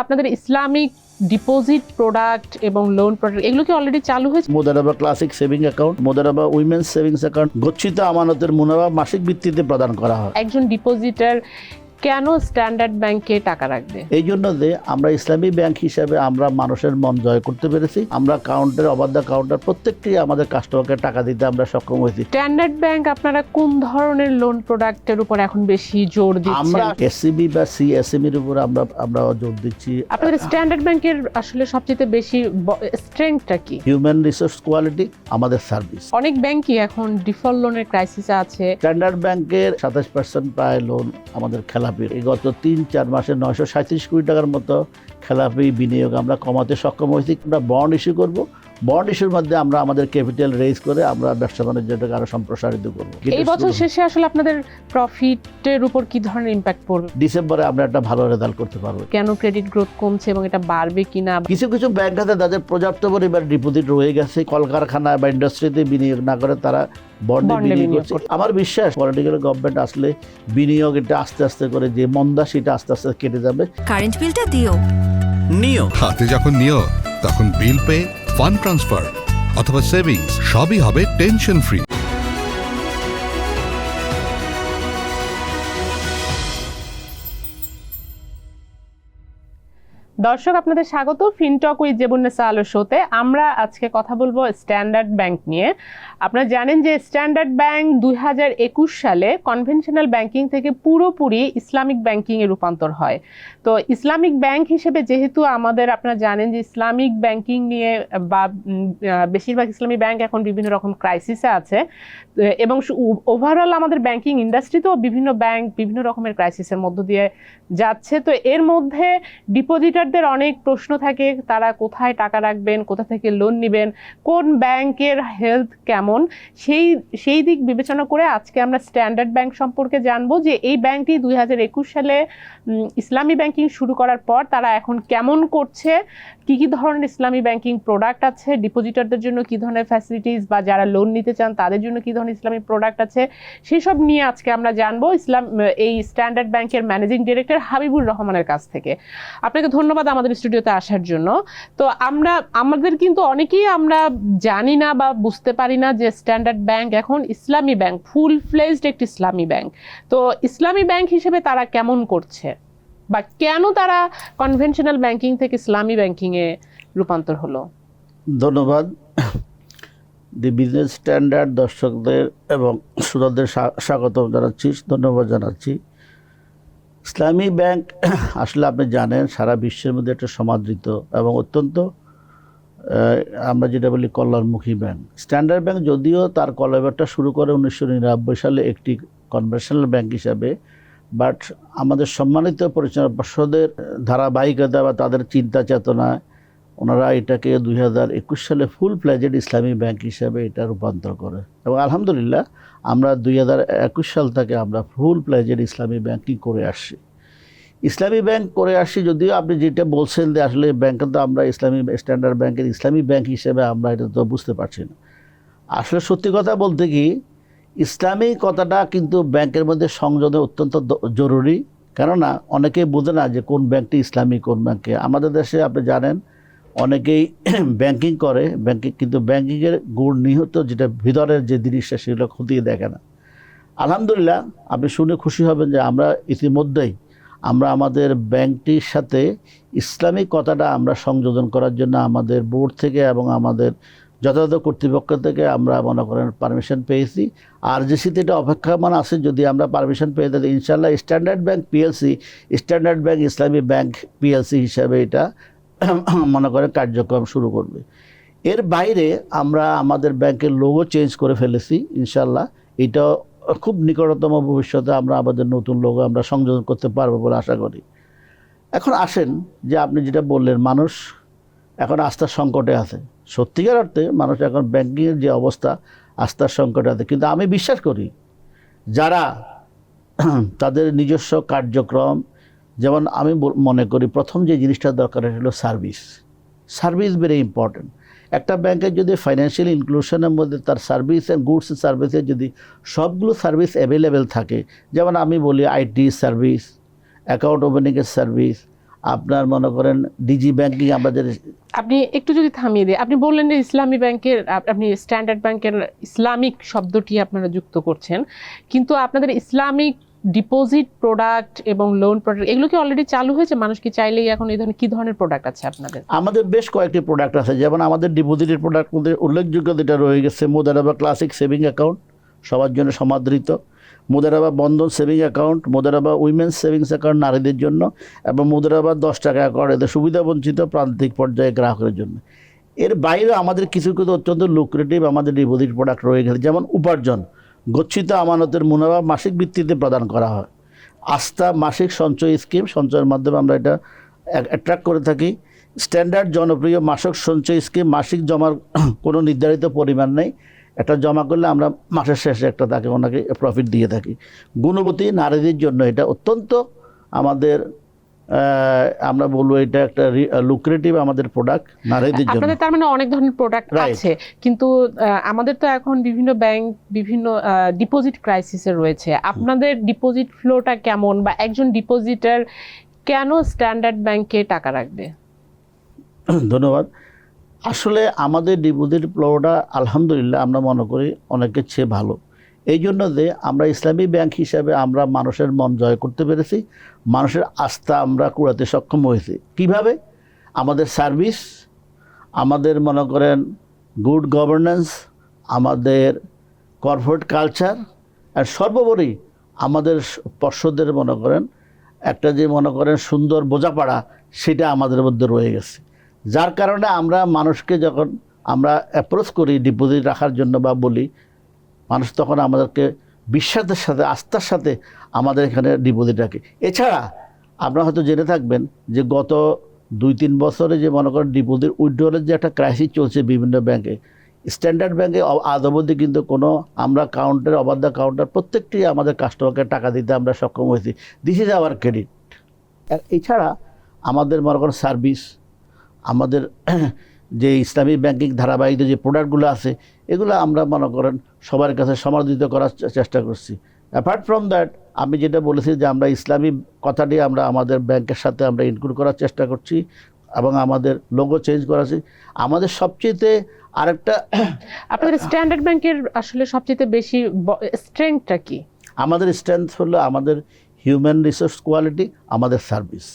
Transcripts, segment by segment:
আপনাদের Islamic deposit product এবং loan product এগুলো কি অলরেডি চালু হয়েছে? মোদারাবা ক্লাসিক সেভিং অ্যাকাউন্ট, মোদারাবা উইমেন্স সেভিংস অ্যাকাউন্ট গচ্ছিত আমানতের মুনাফা মাসিক ভিত্তিতে প্রদান করা হয়। একজন ডিপোজিটার কেন স্ট্যান্ডার্ড ব্যাংকে টাকা রাখবে? এই জন্য যে আমরা ইসলামী ব্যাংক হিসাবে আমরা মানুষের মন জয় করতে পেরেছি। আমরা কাউন্টার অবাধা কাউন্টার প্রত্যেকটি আমাদের কাস্টমারকে টাকা দিতে আমরা সক্ষম হয়েছি। স্ট্যান্ডার্ড ব্যাংক আপনারা কোন ধরনের লোন প্রোডাক্টের উপর এখন বেশি জোর দিচ্ছেন? আমরা এসসিবি বা সিএসএমই এর উপর আমরা জোর দিচ্ছি। আপনাদের স্ট্যান্ডার্ড ব্যাংকের আসলে সবচেয়ে বেশি স্ট্রেংথটা কি? হিউম্যান রিসোর্স কোয়ালিটি, আমাদের সার্ভিস। অনেক ব্যাংকই এখন ডিফল্ট লোনের ক্রাইসিসে আছে। স্ট্যান্ডার্ড ব্যাংকের 27% প্রায় লোন আমাদের খেলাপি। গত 3-4 মাসে 937 কোটি টাকার মতো খেলাপি বিনিয়োগ আমরা কমাতে সক্ষম হয়েছি। আমরা বন্ড ইস্যু করব, বন্ড ইস্যুর মধ্যে আমরা আমাদের ক্যাপিটাল রেজ করে আমরা ব্যবসা বাণিজ্যটাকে আরো সম্প্রসারিত করব। এই বছর শেষে আসলে আপনাদের প্রফিটের উপর কি ধরনের ইম্প্যাক্ট পড়বে? ডিসেম্বরে আমরা একটা ভালো রেজাল্ট করতে পারবো। কেন ক্রেডিট গ্রোথ কমছে এবং এটা বাড়বে কিনা? কিছু কিছু ব্যাংক আছে তাদের পর্যাপ্ত পরিমাণ ডিপোজিট রয়ে গেছে, কলকারখানা বা ইন্ডাস্ট্রিতে বিনিয়োগ না করে তারা বন্ডে বিনিয়োগ করছে। আমার বিশ্বাস পলিটিক্যাল গভর্নমেন্ট আসলে বিনিয়োগ এটা আস্তে আস্তে করে যে মন্দা সেটা আস্তে আস্তে কেটে যাবে। কারেন্ট বিলটা দিও। নিও হাতে যখন নিও তখন বিল পে, ফান্ড ট্রান্সফার অথবা সেভিংস সবই হবে টেনশন ফ্রি। দর্শক আপনাদের স্বাগত ফিনটক উইথ জেবুন্নেসা আলো শোতে। আমরা আজকে কথা বলবো স্ট্যান্ডার্ড ব্যাংক নিয়ে। আপনারা জানেন যে স্ট্যান্ডার্ড ব্যাংক 2021 সালে কনভেনশনাল ব্যাংকিং থেকে পুরোপুরি ইসলামিক ব্যাংকিংয়ে রূপান্তর হয়। তো ইসলামিক ব্যাংক হিসেবে যেহেতু আপনারা জানেন যে ইসলামিক ব্যাংকিং নিয়ে বা বেশিরভাগ ইসলামী ব্যাংক এখন বিভিন্ন রকম ক্রাইসিসে আছে এবং ওভারঅল আমাদের ব্যাংকিং ইন্ডাস্ট্রিতেও বিভিন্ন ব্যাংক বিভিন্ন রকমের ক্রাইসিসের মধ্য দিয়ে যাচ্ছে। তো এর মধ্যে ডিপোজিটারদের অনেক প্রশ্ন থাকে, তারা কোথায় টাকা রাখবেন, কোথা থেকে লোন নেবেন, কোন ব্যাংকের হেলথ কেমন, সেই দিক বিবেচনা করে আজকে আমরা স্ট্যান্ডার্ড ব্যাংক সম্পর্কে জানবো যে এই ব্যাংকটি 2021 সালে ইসলামী ব্যাংকিং শুরু করার পর তারা এখন কেমন করছে, কি কি ধরনের ইসলামী ব্যাংকিং প্রোডাক্ট আছে, ডিপোজিটারদের জন্য কি ধরনের ফ্যাসিলিটিস বা যারা লোন নিতে চান তাদের জন্য কি ধরনের ইসলামী প্রোডাক্ট আছে, সেসব নিয়ে আজকে আমরা জানবো এই স্ট্যান্ডার্ড ব্যাংকের ম্যানেজিং ডিরেক্টর হাবিবুর রহমানের কাছ থেকে। আপনাকে ধন্যবাদ আমাদের স্টুডিওতে আসার জন্য। তো আমাদের কিন্তু অনেকেই আমরা জানি না বা বুঝতে পারি না যে স্ট্যান্ডার্ড ব্যাংক এখন ইসলামী ব্যাংক, ফুল ফ্লেজড একটি ইসলামী ব্যাংক। তো ইসলামী ব্যাংক হিসেবে তারা কেমন করছে বা কেন তারা কনভেনশনাল ব্যাংকিং থেকে ইসলামী ব্যাংকিংয়ে রূপান্তর হলো? ধন্যবাদ। দি বিজনেস স্ট্যান্ডার্ড দর্শকদের এবং শ্রোতাদের স্বাগত জানাচ্ছি, ধন্যবাদ জানাচ্ছি। ইসলামী ব্যাংক আসলে আপনি জানেন সারা বিশ্বের মধ্যে একটা সমাদৃত এবং অত্যন্ত আমরা যেটা বলি কল্যাণমুখী ব্যাংক। স্ট্যান্ডার্ড ব্যাংক যদিও তার কলাবারটা শুরু করে 1999 সালে একটি কনভেনশনাল ব্যাংক হিসাবে, বাট আমাদের সম্মানিত পরিচালনা পর্ষদের ধারাবাহিকতা বা তাদের চিন্তা চেতনায় ওনারা এটাকে 2021 সালে ফুল ফ্লেজেড ইসলামী ব্যাংক হিসাবে এটা রূপান্তর করে এবং আলহামদুলিল্লাহ আমরা 2021 সাল থেকে আমরা ফুল ফ্লেজেড ইসলামী ব্যাংকিং করে আসছি। ইসলামী ব্যাংক করে আসছি, যদিও আপনি যেটা বলছেন যে আসলে ব্যাংকে তো আমরা ইসলামী স্ট্যান্ডার্ড ব্যাংকের ইসলামী ব্যাংক হিসেবে আমরা এটা তো বুঝতে পারছি না। আসলে সত্যি কথা বলতে কি ইসলামী কথাটা কিন্তু ব্যাংকের মধ্যে সংযোজন অত্যন্ত জরুরি, কেননা অনেকেই বোঝে না যে কোন ব্যাংকটি ইসলামী কোন ব্যাংকে। আমাদের দেশে আপনি জানেন অনেকেই ব্যাংকিং করে, কিন্তু ব্যাংকিংয়ের গুড় নিহত যেটা ভিতরের যে জিনিসটা সেগুলো খতিয়ে দেখে না। আলহামদুলিল্লাহ আপনি শুনে খুশি হবেন যে আমরা ইতিমধ্যেই আমরা আমাদের ব্যাংকটির সাথে ইসলামিক কথাটা আমরা সংযোজন করার জন্য আমাদের বোর্ড থেকে এবং আমাদের যথাযথ কর্তৃপক্ষ থেকে আমরা মনে করেন পারমিশন পেয়েছি। আর যেটিতে এটা অপেক্ষমান আছে, যদি আমরা পারমিশন পেয়ে থাকি ইনশাআল্লাহ standard bank PLC, standard bank ইসলামী ব্যাংক পিএলসি হিসাবে এটা মনে করেন কার্যক্রম শুরু করবে। এর বাইরে আমরা আমাদের ব্যাংকের লোগো চেঞ্জ করে ফেলেছি, ইনশাআল্লাহ এটা খুব নিকটতম ভবিষ্যতে আমরা আমাদের নতুন লোগো আমরা সংযোজন করতে পারবো বলে আশা করি। এখন আসেন যে আপনি যেটা বললেন মানুষ এখন আস্থার সংকটে আছে, সত্যিকার অর্থে মানুষ এখন ব্যাংকিংয়ের যে অবস্থা আস্থার সংকটে আছে। কিন্তু আমি বিশ্বাস করি যারা তাদের নিজস্ব কার্যক্রম, যেমন আমি মনে করি প্রথম যে জিনিসটা দরকার হলো সার্ভিস ভেরি ইম্পর্টেন্ট। একটা ব্যাংকের যদি ফাইন্যান্সিয়াল ইনক্লুশনের মধ্যে তার সার্ভিস অ্যান্ড গুডস সার্ভিসের যদি সবগুলো সার্ভিস অ্যাভেলেবেল থাকে, যেমন আমি বলি আইটি সার্ভিস, অ্যাকাউন্ট ওপেনিংয়ের সার্ভিস, আপনার মনে করেন ডিজি ব্যাংকিং আমাদের। আপনি একটু যদি থামিয়ে দিয়ে, আপনি বললেন যে ইসলামী ব্যাংকের, আপনি স্ট্যান্ডার্ড ব্যাংকের ইসলামিক শব্দটি আপনারা যুক্ত করছেন, কিন্তু আপনাদের ইসলামিক ডিপোজিট প্রোডাক্ট এবং লোন প্রোডাক্ট এগুলো কি অলরেডি চালু হয়েছে? মানুষ কি চাইলেই এখন এই ধরনের কি ধরনের প্রোডাক্ট আছে আপনাদের? আমাদের বেশ কয়েকটি প্রোডাক্ট আছে, যেমন আমাদের ডিপোজিটের প্রোডাক্ট মধ্যে উল্লেখযোগ্য যেটা রয়ে গেছে মুদারাবা ক্লাসিক সেভিং অ্যাকাউন্ট, সবার জন্য সমাদৃত, মুদারাবা বন্ধন সেভিং অ্যাকাউন্ট, মুদারাবা উইমেন্স সেভিংস অ্যাকাউন্ট নারীদের জন্য, এবং মুদারাবা 10 টাকা অ্যাকাউন্ট এদের সুবিধাবঞ্চিত প্রান্তিক পর্যায়ে গ্রাহকের জন্য। এর বাইরে আমাদের কিছু কিছু অত্যন্ত লুক্রেটিভ আমাদের ডিপোজিট প্রোডাক্ট রয়ে গেছে, যেমন উপার্জন গচ্ছিত আমানতের মুনাফা মাসিক ভিত্তিতে প্রদান করা হয়, আস্থা মাসিক সঞ্চয় স্কিম, সঞ্চয়ের মাধ্যমে আমরা এটা অ্যাট্রাক্ট করে থাকি, স্ট্যান্ডার্ড জনপ্রিয় মাসিক সঞ্চয় স্কিম, মাসিক জমার কোনো নির্ধারিত পরিমাণ নেই, একটা জমা করলে আমরা মাসের শেষে একটা তাকে ওনাকে প্রফিট দিয়ে থাকি, গুণবতী নারীদের জন্য এটা অত্যন্ত আমাদের আমরা বলবো এটা একটা লুক্রেটিভ আমাদের প্রোডাক্ট নারীদের জন্য। আপনাদের তার মানে অনেক ধরনের প্রোডাক্ট আছে, কিন্তু আমাদের তো এখন বিভিন্ন ব্যাংক বিভিন্ন ডিপোজিট ক্রাইসিসে রয়েছে। আপনাদের ডিপোজিট ফ্লোটা কেমন, বা একজন ডিপোজিটার কেন স্ট্যান্ডার্ড ব্যাংকে টাকা রাখবে? ধন্যবাদ। আসলে আমাদের ডিপোজিট ফ্লোটা আলহামদুলিল্লাহ আমরা মনে করি অনেকের চেয়ে ভালো, এই জন্য যে আমরা ইসলামী ব্যাংক হিসাবে আমরা মানুষের মন জয় করতে পেরেছি, মানুষের আস্থা আমরা কুড়াতে সক্ষম হয়েছি। কিভাবে? আমাদের সার্ভিস, আমাদের মনে করেন গুড গভর্নেন্স, আমাদের কর্পোরেট কালচার, আর সর্বোপরি আমাদের পর্ষদের মনে করেন একটা যে মনে করেন সুন্দর বোঝাপড়া, সেটা আমাদের মধ্যে রয়ে গেছে, যার কারণে আমরা মানুষকে যখন আমরা অ্যাপ্রোচ করি ডিপোজিট রাখার জন্য বা বলি, মানুষ তখন আমাদেরকে বিশ্বাসের সাথে আস্থার সাথে আমাদের এখানে ডিপোজিট রাখে। এছাড়া আপনারা হয়তো জেনে থাকবেন যে গত 2-3 বছরে যে মনে করেন ডিপোজিট উইথড্রলের যে একটা ক্রাইসিস চলছে বিভিন্ন ব্যাংকে, স্ট্যান্ডার্ড ব্যাংকে আজ অবধি কিন্তু কোনো আমরা কাউন্টার ওভার দ্য কাউন্টার প্রত্যেকটি আমাদের কাস্টমারকে টাকা দিতে আমরা সক্ষম হয়েছি। This is our credit. এছাড়া আমাদের মনে করেন সার্ভিস, আমাদের যে ইসলামী ব্যাংকিং ধারাবাহিক যে প্রোডাক্টগুলো আছে, এগুলো আমরা মনে করেন সবার কাছে সমাদৃত করার চেষ্টা করছি। অ্যাপার্ট ফ্রম দ্যাট আমি যেটা বলেছি যে আমরা ইসলামী কথাটি আমরা আমাদের ব্যাংকের সাথে আমরা ইনক্লুড করার চেষ্টা করছি এবং আমাদের লোগো চেঞ্জ করাছি। আমাদের সবচেয়ে আরেকটা, আপনাদের স্ট্যান্ডার্ড ব্যাংকের আসলে সবচেয়ে বেশি স্ট্রেংথটা কি? আমাদের স্ট্রেংথ হলো আমাদের হিউম্যান রিসোর্স কোয়ালিটি, আমাদের সার্ভিস,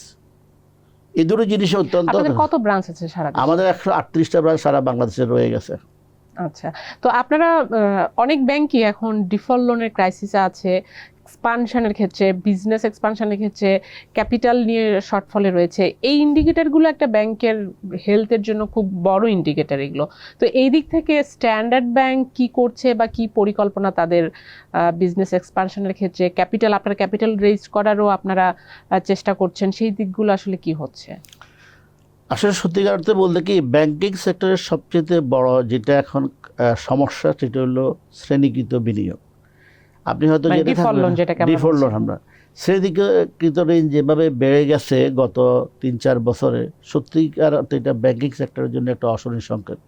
এই দুটো জিনিস অত্যন্ত। আপনাদের কত ব্রাঞ্চ আছে সারা দেশে? আমাদের 138টা ব্রাঞ্চ সারা বাংলাদেশে রয়ে গেছে। আচ্ছা, তো আপনারা অনেক ব্যাংকই এখন ডিফল্ট লোনের ক্রাইসিসে আছে, এক্সপানশনের ক্ষেত্রে, বিজনেস এক্সপানশনের ক্ষেত্রে ক্যাপিটাল নিয়ে শর্টফলে রয়েছে। এই ইন্ডিকেটরগুলো একটা ব্যাংকের হেলথের জন্য খুব বড় ইন্ডিকেটর এগুলো। তো এই দিক থেকে স্ট্যান্ডার্ড ব্যাংক কি করছে বা কি পরিকল্পনা তাদের বিজনেস এক্সপানশনের ক্ষেত্রে, ক্যাপিটাল, আপনারা ক্যাপিটাল রেজ করারও আপনারা চেষ্টা করছেন, সেই দিকগুলো আসলে কি হচ্ছে? আসলে সত্যিকার অর্থে বলতে কি ব্যাংকিং সেক্টরের সবচেয়ে বড় যেটা এখন সমস্যা, সেটা হলো শ্রেণীকৃত বিনিয়োগ। আপনি হয়তো ডিফল্ট লোন, আমরা শ্রেণীকৃত ঋণ যেভাবে বেড়ে গেছে গত 3-4 বছরে, সত্যিকার এটা ব্যাংকিং সেক্টরের জন্য একটা অশনি সংকেত।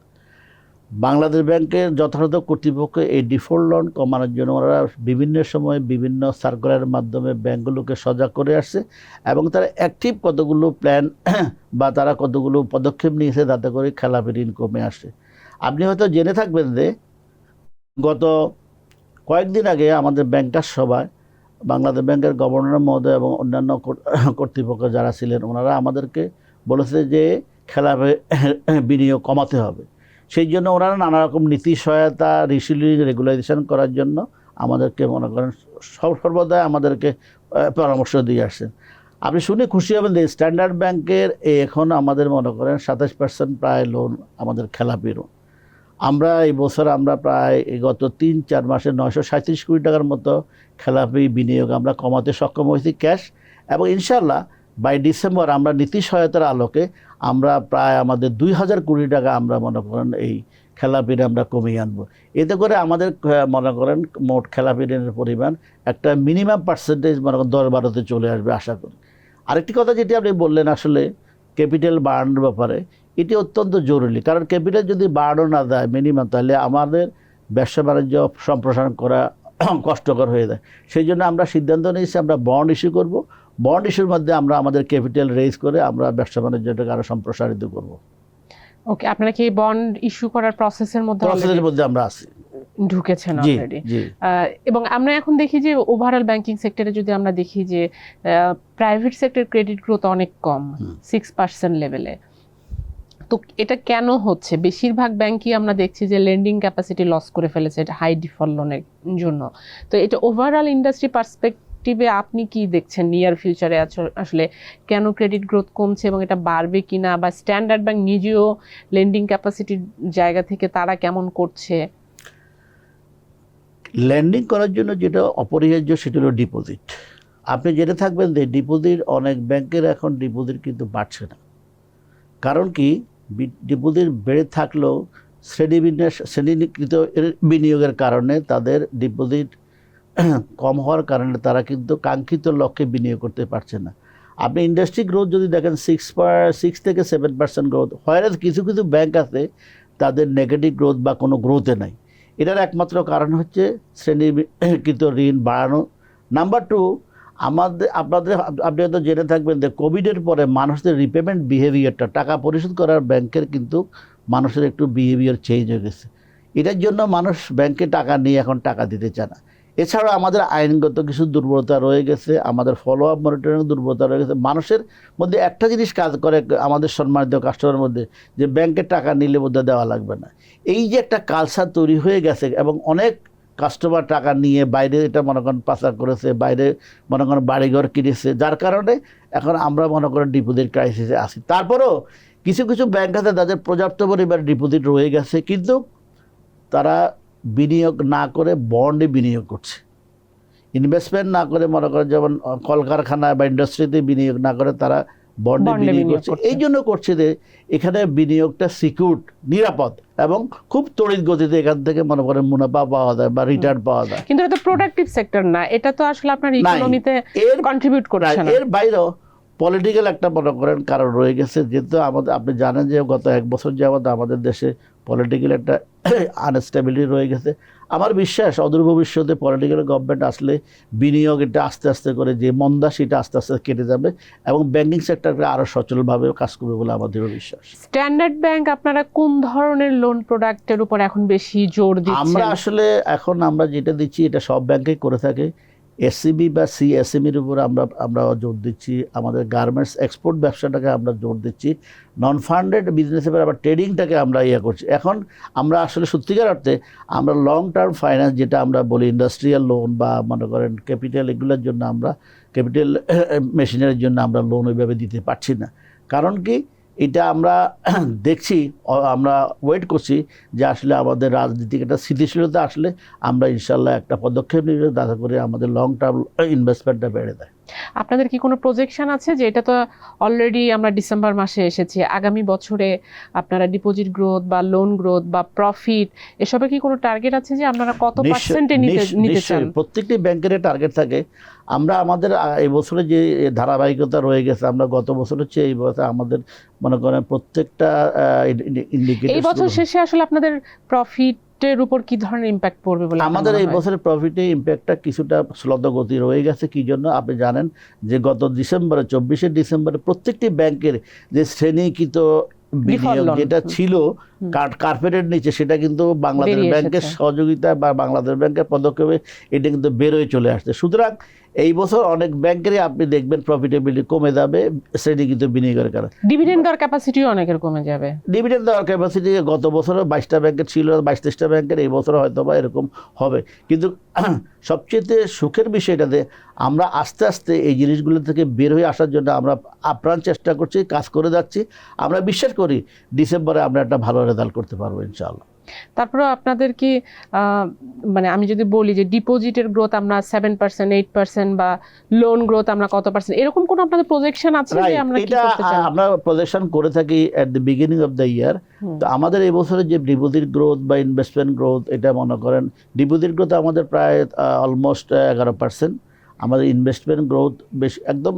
বাংলাদেশ ব্যাংকের যথাযথ কর্তৃপক্ষ এই ডিফল্ট লোন কমানোর জন্য ওরা বিভিন্ন সময় বিভিন্ন সার্কুলারের মাধ্যমে ব্যাংকগুলোকে সজাগ করে আসছে, এবং তারা অ্যাক্টিভ কতগুলো প্ল্যান বা তারা কতগুলো পদক্ষেপ নিয়েছে যাতে করে খেলাপি ঋণ কমে আসে। আপনি হয়তো জেনে থাকবেন যে গত কয়েকদিন আগে আমাদের ব্যাংকার সভায় বাংলাদেশ ব্যাংকের গভর্নর মহোদয় এবং অন্যান্য কর্তৃপক্ষ যারা ছিলেন, ওনারা আমাদেরকে বলেছে যে খেলাপি বিনিয়োগ কমাতে হবে। সেই জন্য ওনারা নানা রকম নীতি সহায়তা, রেগুলাইজেশন করার জন্য আমাদেরকে মনে করেন সর্বদা আমাদেরকে পরামর্শ দিয়ে আসছেন। আপনি শুনে খুশি হবেন যে স্ট্যান্ডার্ড ব্যাংকের এখন আমাদের মনে করেন 27% প্রায় লোন আমাদের খেলাপি লোন। আমরা এই বছর আমরা প্রায় গত 3-4 মাসে 937 কোটি টাকার মতো খেলাপি বিনিয়োগ আমরা কমাতে সক্ষম হয়েছি ক্যাশ, এবং ইনশাল্লাহ বাই ডিসেম্বর আমরা নীতি সহায়তার আলোকে আমরা প্রায় আমাদের 2000 কোটি টাকা আমরা মনে করেন এই খেলাপি ঋণ আমরা কমিয়ে আনবো। এতে করে আমাদের মনে করেন মোট খেলাপি ঋণের পরিমাণ একটা মিনিমাম পার্সেন্টেজ মনে করেন 10-12তে চলে আসবে আশা করি। আরেকটি কথা যেটি আপনি বললেন আসলে ক্যাপিটাল বাড়ানোর ব্যাপারে, এটি অত্যন্ত জরুরি, কারণ ক্যাপিটাল যদি বাড়ানো না দেয় মিনিমাম, তাহলে আমাদের ব্যবসা বাণিজ্য সম্প্রসারণ করা কষ্টকর হয়ে যায়। সেই জন্য আমরা সিদ্ধান্ত নিয়েছি আমরা বন্ড ইস্যু করব, বন্ড ইস্যুর মধ্যে আমরা আমাদের ক্যাপিটাল রেজ করে আমরা ব্যবসা বাণিজ্যটাকে আরো সম্প্রসারিত করব। ওকে, আপনারা কি বন্ড ইস্যু করার প্রসেসের মধ্যে আমরা আছি, ঢুকেছেন জি অলরেডি? জি। এবং আমরা এখন দেখি যে ওভারঅল ব্যাংকিং সেক্টরে যদি আমরা দেখি যে প্রাইভেট সেক্টর ক্রেডিট গ্রোথ অনেক কম, 6% লেভেলে। তো এটা কেন হচ্ছে? বেশিরভাগ ব্যাংকই আমরা দেখছি যে লেন্ডিং ক্যাপাসিটি লস করে ফেলেছে এটা হাই ডিফল্ট লোনের জন্য। তো এটা ওভারঅল ইন্ডাস্ট্রি পার্সপেক্টিভে আপনি কি দেখছেন নিয়ার ফিউচারে আসলে কেন ক্রেডিট গ্রোথ কমছে এবং এটা বাড়বে কিনা, বা স্ট্যান্ডার্ড ব্যাংক নিজেও লেন্ডিং ক্যাপাসিটির জায়গা থেকে তারা কেমন করছে? ল্যান্ডিং করার জন্য যেটা অপরিহার্য সেটা হলো ডিপোজিট। আপনি জেনে থাকবেন যে ডিপোজিট অনেক ব্যাংকের এখন ডিপোজিট কিন্তু বাড়ছে না। কারণ কি, ডিপোজিট বেড়ে থাকলেও শ্রেণীকৃত বিনিয়োগের কারণে তাদের ডিপোজিট কম হওয়ার কারণে তারা কিন্তু কাঙ্ক্ষিত লক্ষ্যে বিনিয়োগ করতে পারছে না। আপনি ইন্ডাস্ট্রি গ্রোথ যদি দেখেন 6 থেকে 7% গ্রোথ হয়, কিছু কিছু ব্যাংক আছে তাদের নেগেটিভ গ্রোথ বা কোনো গ্রোথে নাই। এটার একমাত্র কারণ হচ্ছে শ্রেণীকৃত ঋণ বাড়ানো। নাম্বার 2, আপনি হয়তো জেনে থাকবেন যে কোভিডের পরে মানুষদের রিপেমেন্ট বিহেভিয়ারটা, টাকা পরিশোধ করার ব্যাংকের কিন্তু মানুষের একটু বিহেভিয়ার চেঞ্জ হয়ে গেছে। এটার জন্য মানুষ ব্যাংকে টাকা নিয়ে এখন টাকা দিতে চায় না। এছাড়াও আমাদের আইনগত কিছু দুর্বলতা রয়ে গেছে, আমাদের ফলো আপ মনিটরিং দুর্বলতা রয়ে গেছে। মানুষের মধ্যে একটা জিনিস কাজ করে আমাদের সম্মানিত কাস্টমারের মধ্যে, যে ব্যাংকে টাকা নিলে বোধহয় দেওয়া লাগবে না। এই যে একটা কালচার তৈরি হয়ে গেছে এবং অনেক কাস্টমার টাকা নিয়ে বাইরে এটা মনে করেন পাচার করেছে, বাইরে মনে করেন বাড়িঘর কিনেছে, যার কারণে এখন আমরা মনে করেন ডিপোজিট ক্রাইসিসে আছি। তারপরেও কিছু কিছু ব্যাংক আছে তাদের পর্যাপ্ত পরিমাণ ডিপোজিট রয়ে গেছে, কিন্তু তারা বিনিয়োগ না করে বন্ডে বিনিয়োগ করছে। ইনভেস্টমেন্ট না করে মনে করেন যেমন কলকারখানা বা ইন্ডাস্ট্রিতে বিনিয়োগ না করে তারা বন্ডে বিনিয়োগ করছে। এই জন্য করছে যে এখানে বিনিয়োগটা সিকিউর, নিরাপদ এবং খুব তড়িৎ গতিতে এখান থেকে মনে করেন মুনাফা পাওয়া যায় বা রিটার্ন পাওয়া যায়। কিন্তু এটা প্রোডাক্টিভ সেক্টর না, এটা তো আসলে আপনার ইকোনমিতে কন্ট্রিবিউট করছে না। এর বাইরেও পলিটিক্যাল একটা মনে করেন কারণ রয়ে গেছে, যেহেতু আপনি জানেন যে গত 1 বছর যাবত আমাদের দেশে পলিটিক্যাল একটা আনস্টেবিলিটি রয়ে গেছে। আমার বিশ্বাস অদূর ভবিষ্যতে পলিটিক্যাল গভর্নমেন্ট আসলে বিনিয়োগ এটা আস্তে আস্তে করে যে মন্দা সেটা আস্তে আস্তে কেটে যাবে এবং ব্যাংকিং সেক্টরকে আরও সচলভাবে কাজ করবে বলে আমাদের বিশ্বাস। স্ট্যান্ডার্ড ব্যাংক আপনারা কোন ধরনের লোন প্রোডাক্টের উপর এখন বেশি জোর দিচ্ছেন? আমরা আসলে এখন আমরা যেটা দিচ্ছি এটা সব ব্যাংকেই করে থাকে। এসসিবি বা সিএসএমইর উপর আমরা জোর দিচ্ছি, আমাদের গার্মেন্টস এক্সপোর্ট ব্যবসাটাকে আমরা জোর দিচ্ছি, নন ফান্ডেড বিজনেসের আবার ট্রেডিংটাকে আমরা করছি। এখন আমরা আসলে সত্যিকার অর্থে আমরা লং টার্ম ফাইন্যান্স যেটা আমরা বলি ইন্ডাস্ট্রিয়াল লোন বা মনে করেন ক্যাপিটাল, এগুলোর জন্য আমরা ক্যাপিটাল মেশিনারির জন্য আমরা লোন ওইভাবে দিতে পারছি না। কারণ কি, এটা আমরা দেখছি, আমরা ওয়েট করছি যে আসলে আমাদের রাজনীতিক একটা স্থিতিশীলতা আসলে আমরা ইনশাল্লাহ একটা পদক্ষেপ নিয়ে যাতে করে আমাদের লং টার্ম ইনভেস্টমেন্টটা বেড়ে দেয়। আপনাদের কি কোনো প্রজেকশন আছে যে এটা তো অলরেডি আমরা ডিসেম্বর মাসে এসেছি, আগামী বছরে আপনারা ডিপোজিট গ্রোথ বা লোন গ্রোথ বা প্রফিট এসবে কি কোনো টার্গেট আছে যে আপনারা কত পার্সেন্টে নিতে চান? প্রত্যেকটি ব্যাংকের টার্গেট থাকে। আমরা আমাদের এই বছরে যে ধারাবাহিকতা রয়ে গেছে, আমরা গত বছর হচ্ছে এই বছর আমাদের মনে করেন প্রত্যেকটা ইন্ডিকেটর, এই বছর শেষে আসলে আপনাদের প্রফিটের উপর কি ধরনের ইম্প্যাক্ট পড়বে বলে আমাদের এই বছরের প্রফিটে ইম্প্যাক্টটা কিছুটা শ্লথগতি রয়ে গেছে। কি জন্য আপনি জানেন যে গত ডিসেম্বরে 24শে ডিসেম্বরে প্রত্যেকটি ব্যাংকের যে শ্রেণীকৃত বিনিয়োগ যেটা ছিল কার্পেটের নিচে, সেটা কিন্তু বাংলাদেশ ব্যাংকের সহযোগিতা বা বাংলাদেশ ব্যাংকের পদক্ষেপে এটা কিন্তু বেরোয় চলে আসছে। সুতরাং এই বছর অনেক ব্যাংকেরই আপনি দেখবেন প্রফিটেবিলিটি কমে যাবে শ্রেণীকৃত বিনিয়োগের কারণে। ডিভিডেন্ড দেওয়ার ক্যাপাসিটিও অনেকের কমে যাবে। ডিভিডেন্ড দেওয়ার ক্যাপাসিটি গত বছরও 22টা ব্যাংকের ছিল, 22-23টা ব্যাংকের, এই বছর হয়তো বা এরকম হবে। কিন্তু সবচেয়ে সুখের বিষয়টাতে আমরা আস্তে আস্তে এই জিনিসগুলো থেকে বের হয়ে আসার জন্য আমরা আপ্রাণ চেষ্টা করছি, কাজ করে যাচ্ছি। আমরা বিশ্বাস করি ডিসেম্বরে আমরা একটা ভালো রেজাল্ট করতে পারবো ইনশাআল্লাহ। তারপরে আপনাদের কি মানে আমি যদি বলি যে ডিপোজিটের গ্রোথ আমরা 7%, 8% বা লোন গ্রোথ আমরা কত পার্সেন্ট, এরকম কোন আপনাদের প্রজেকশন আছে যে আমরা কি করতে চাই? আমরা প্রজেকশন করে থাকি at the beginning of the year. তো আমাদের এই বছরে যে ডিপোজিট গ্রোথ বা ইনভেস্টমেন্ট গ্রোথ, এটা মনে করেন ডিপোজিট গ্রোথ আমাদের প্রায় অলমোস্ট 11%, আমাদের ইনভেস্টমেন্ট গ্রোথ বেশ একদম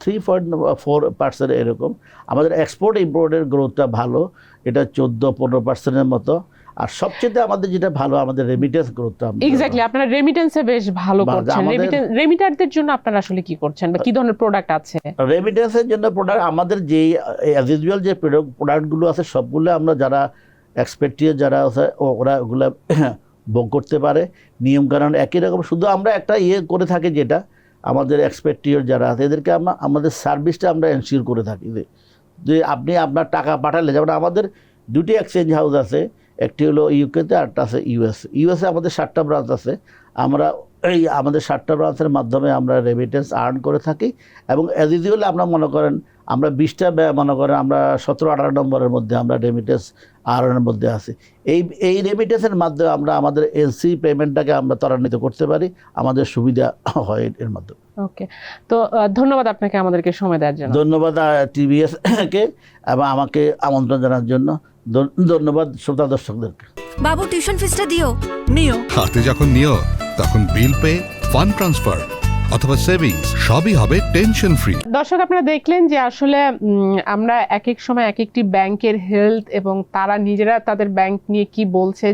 3.4% এরকম। আমাদের এক্সপোর্ট ইম্পোর্টের গ্রোথটা ভালো, এটা 14-15%-এর মতো। আর সবচেয়ে আমাদের যেটা ভালো, আমাদের রেমিটেন্স গ্রোথ। এক্স্যাক্টলি, আপনারা রেমিটেন্সে বেশ ভালো বা করছেন। আমাদের- রেমিটারদের জন্য আপনারা আসলে কি করছেন বা কি ধরনের প্রোডাক্ট আছে? রেমিটেন্সের জন্য প্রোডাক্ট আমাদের যেই অ্যাজ ইউজুয়াল যে প্রোডাক্টগুলো আছে সবগুলো আমরা যারা এক্সপেক্টিভ যারা আছে ওরা ওগুলো ভোগ করতে পারে, নিয়মকানুন একই রকম। শুধু আমরা একটা করে থাকি, যেটা আমাদের এক্সপেক্টিভ যারা আছে এদেরকে আমরা আমাদের সার্ভিসটা আমরা এনশিওর করে থাকি যে আপনি আপনার টাকা পাঠালে, যেমন আমাদের দুটি এক্সচেঞ্জ হাউস আছে, একটি হলো ইউকেতে আরটা আছে ইউএসএ আমাদের 7টা ব্রাঞ্চ আছে। আমরা এই আমাদের 7টা ব্রাঞ্চের মাধ্যমে আমরা রেমিটেন্স আর্ন করে থাকি। এবং অ্যাজ ইউজুয়াল আমরা মনে করেন আমরা 20টা মনে করেন আমরা 17-18 নম্বরের মধ্যে আমরা রেমিটেন্স আর্নের মধ্যে আছি। এই রেমিটেন্সের মাধ্যমে আমরা আমাদের এনসি পেমেন্টটাকে আমরা ত্বরান্বিত করতে পারি, আমাদের সুবিধা হয় এর মাধ্যমে। ওকে, তো ধন্যবাদ আপনাকে আমাদেরকে সময় দেওয়ার জন্য। ধন্যবাদ টিভিএস কে এবং আমাকে আমন্ত্রণ জানার জন্য। ধন্যবাদ শ্রোতা দর্শকদেরকে। বাবু টিউশন ফিসটা দিও। নিও। হাতে যখন নিও তখন বিল পে, ফান্ড ট্রান্সফার অথবা সেভিংস সবই হবে টেনশন ফ্রি। দর্শক, আপনারা দেখলেন যে আসলে আমরা এক এক সময় এক একটি ব্যাংকের হেলথ এবং তারা নিজেরা তাদের ব্যাংক নিয়ে কি বলছে,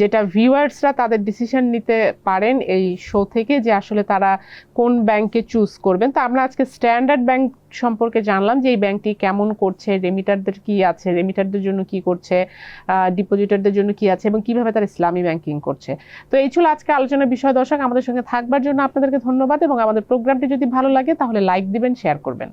যেটা ভিউয়ার্সরা তাদের ডিসিশন নিতে পারেন এই শো থেকে, যে আসলে তারা কোন ব্যাংকে চুজ করবেন। তো আমরা আজকে স্ট্যান্ডার্ড ব্যাংক সম্পর্কে জানলাম যে এই ব্যাংকটি কেমন করছে, রেমিটারদের কি আছে, রেমিটারদের জন্য কি করছে, ডিপোজিটারদের জন্য কি আছে এবং কিভাবে তারা ইসলামী ব্যাংকিং করছে। তো এই ছিল আজকে আলোচনার বিষয়। দর্শক, আমাদের সঙ্গে থাকবার জন্য আপনাদেরকে ধন্যবাদ এবং আমাদের প্রোগ্রামটি যদি ভালো লাগে তাহলে লাইক দিবেন, শেয়ার করবেন।